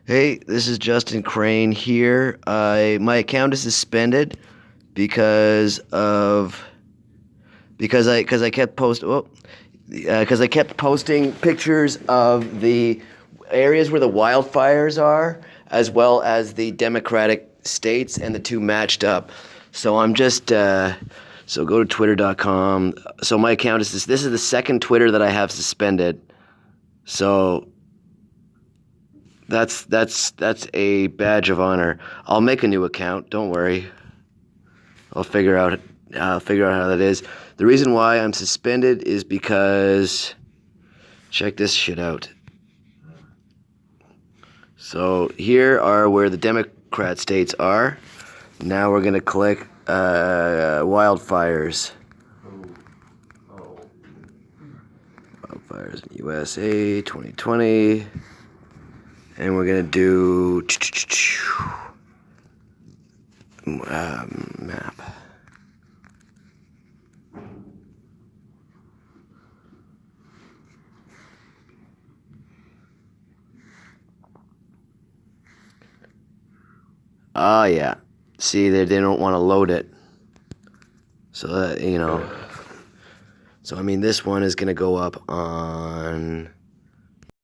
Hey, this is Justin Crane here. My account is suspended because of because I kept because I kept posting pictures of the areas where the wildfires are, as well as the Democratic states, and the two matched up. So I'm just so go to twitter.com. So my account is this is the second Twitter that I have suspended. So that's a badge of honor. I'll make a new account. Don't worry. I'll figure out how that is. The reason why I'm suspended is because check this shit out. So here are where the Democrat states are. Now we're gonna click wildfires. Wildfires in USA 2020. And we're gonna do map. Oh yeah. See, they don't want to load it. So that, So I mean, this one is gonna go up on